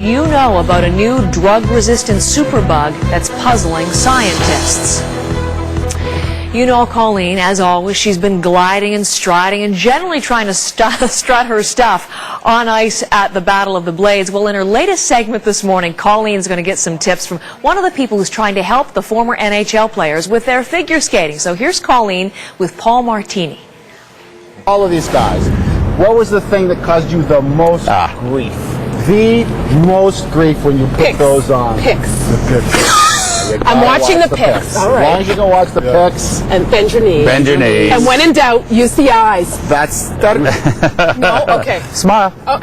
You know about a new drug-resistant superbug that's puzzling scientists. You know Colleen, as always, she's been gliding and striding and generally trying to strut her stuff on ice at the Battle of the Blades. Well, in her latest segment this morning, Colleen's going to get some tips from one of the people who's trying to help the former NHL players with their figure skating. So here's Colleen with Paul Martini. All of these guys, what was the thing that caused you the most grief? The most grief when you put those on? Pics. The pics. I'm watching the pics. All right. As long as you can watch the pics. And bend your knees. Bend your knees. And when in doubt, use the eyes. No? Okay. Smile. Oh.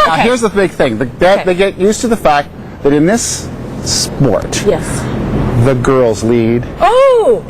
Now, here's the big thing. They get used to the fact that in this sport, the girls lead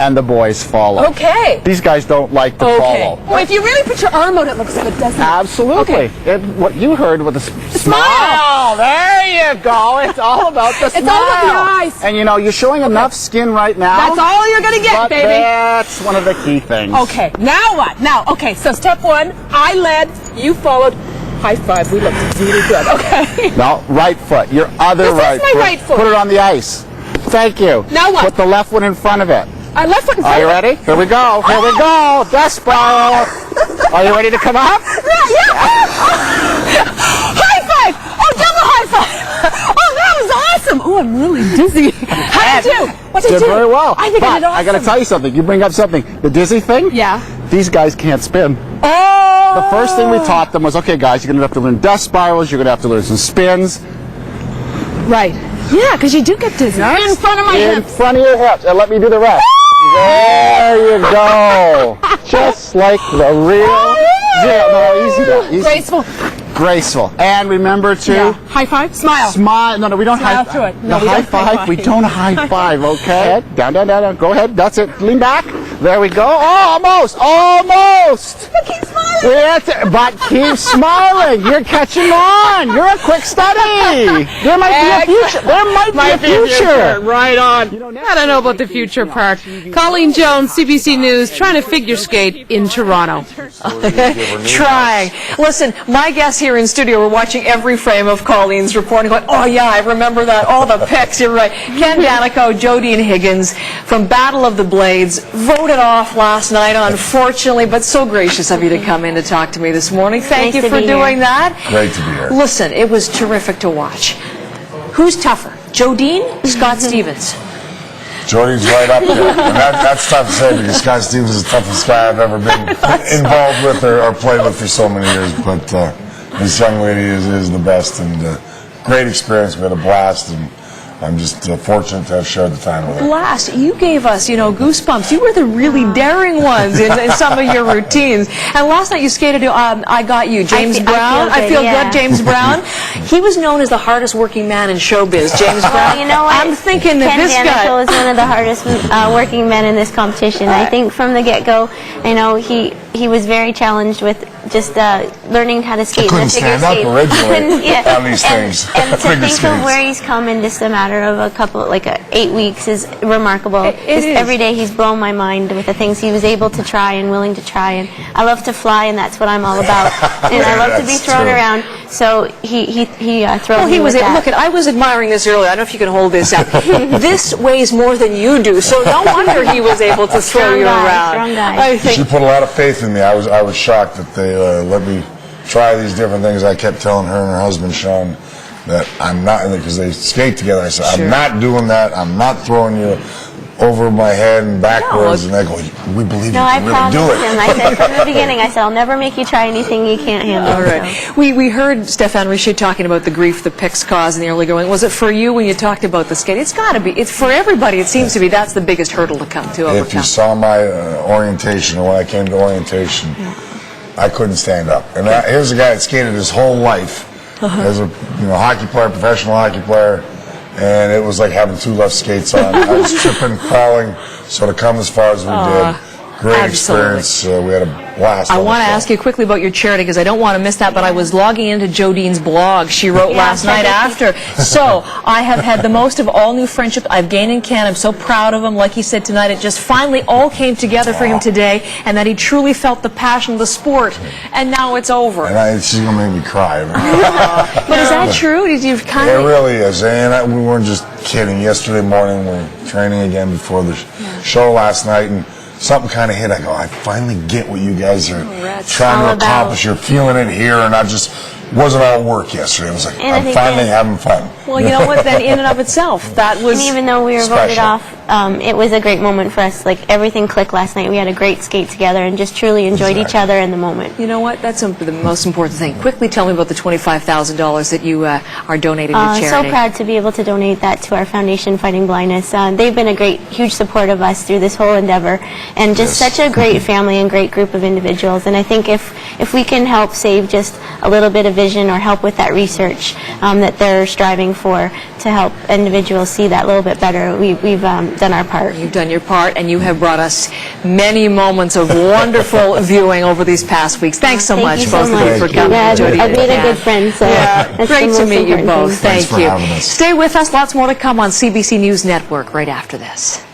and the boys follow. Okay. These guys don't like to follow. Well, if you really put your arm out, it looks good, doesn't it? Absolutely. What you heard with the smile. There you go. It's all about the smile. It's all about the eyes. And you know, you're showing enough skin right now. That's all you're going to get, baby. That's one of the key things. Okay. Now what? Okay, so step one, I led, you followed. High five. We looked really good. Okay. No, right foot. Your other right foot. This is my right foot. Put it on the ice. Thank you. Now what? Put the left one in front of it. Left foot in front. Are you ready? Here we go. Here we go. Death spiral. Are you ready to come up? Yeah. High five. Oh, double high five. Oh, that was awesome. Oh, I'm really dizzy. How did you do? What did you do? Did very well. I think I did awesome. I got to tell you something. You bring up something. The dizzy thing? Yeah. These guys can't spin. Oh. The first thing we taught them was, okay, guys, you're going to have to learn death spirals. You're going to have to learn some spins. Right. Yeah, because you do get dizzy. In front of my hips. In front of your hips. And let me do the rest. There you go. Just like the real deal. No, easy now. Easy. Graceful. Graceful. And remember to... High five. Smile. Smile. No, we don't Smile high through it. No, the high five. We don't high five, okay? Down, down, down, down. Go ahead. That's it. Lean back. There we go. Oh, almost. Almost. But keep smiling. But keep smiling. You're catching on. You're a quick study. There might be a future. There might be a future. Right on. I don't know about the future part. Colleen Jones, CBC News, trying to figure skate in Toronto. Trying. Listen, my guests here in studio were watching every frame of Colleen's reporting, going, oh yeah, I remember that. All the pics, you're right. Ken Daneyko, Jodeyne Higgins from Battle of the Blades voted off last night, unfortunately, but so gracious of you to come in to talk to me this morning. Thank you for doing that. Great to be here. Listen, it was terrific to watch. Who's tougher, Jodeyne, Scott Stevens? Jodeyne's right up there. And that's tough to say because Scott Stevens is the toughest guy I've ever been involved with or played with for so many years. But this young lady is the best and great experience. We had a blast and I'm just fortunate to have shared the time with her. Blast. You gave us, goosebumps. You were the really daring ones in some of your routines. And last night you skated to I Got You, James Brown. I feel good, James Brown. He was known as the hardest working man in showbiz, James Brown. Well, you know what? I'm thinking that this guy... Daneyko is one of the hardest working men in this competition. I think from the get-go, he was very challenged with just learning how to skate. I couldn't stand up originally on these things. And to think of where he's come in just a matter of a couple, 8 weeks is remarkable. Every day he's blown my mind with the things he was able to try and willing to try. And I love to fly, and that's what I'm all about. And I love to be thrown around. So he throws me with that. Look, I was admiring this earlier. I don't know if you can hold this up. This weighs more than you do, so no wonder he was able to throw you around. Strong guy. She put a lot of faith in me. I was shocked that they let me try these different things. I kept telling her and her husband, Sean, that I'm not, because they skate together. I said, I'm not doing that. I'm not throwing you over my head and backwards. And they go, we believe you can really do it. Him. I said from the beginning, I'll never make you try anything you can't handle. All right. So. We heard Stéphane Richer talking about the grief the pics cause in the early going. Was it for you when you talked about the skate? It's got to be. It's for everybody. It seems to be. That's the biggest hurdle to overcome. If you saw my orientation, or when I came to orientation, I couldn't stand up. And here's a guy that skated his whole life as a hockey player, professional hockey player, and it was like having two left skates on. I was tripping, falling, so to come as far as we did, great Absolutely. experience. We had a blast. I want to ask you quickly about your charity because I don't want to miss that, but I was logging into Jodeyne's blog. She wrote last night after. So I have had the most of all new friendships I've gained in Canada. I'm so proud of him. Like he said tonight, it just finally all came together for him today, and that he truly felt the passion of the sport, and now it's over. And she's going to make me cry. But is that true? Did you kind It of... really is. And we weren't just kidding. Yesterday morning, we were training again before the show last night, and something kind of hit. I go, I finally get what you guys are trying to accomplish. You're feeling it here, and I just wasn't all work yesterday. It was like, I'm finally having fun. Well, you know what? Then in and of itself, that was... And even though we were voted off, it was a great moment for us. Like, everything clicked last night. We had a great skate together and just truly enjoyed each other in the moment. You know what? That's the most important thing. Quickly tell me about the $25,000 that you are donating to charity. So proud to be able to donate that to our Foundation Fighting Blindness. They've been a great, huge support of us through this whole endeavor, and just such a great family and great group of individuals. And I think if we can help save just a little bit of vision or help with that research that they're striving for to help individuals see that a little bit better, we've done our part. You've done your part, and you have brought us many moments of wonderful viewing over these past weeks. Thanks so much, both of you, for coming. I've made a good friend, so that's great to meet you both. Thank you. Thanks for having us. Stay with us. Lots more to come on CBC News Network right after this.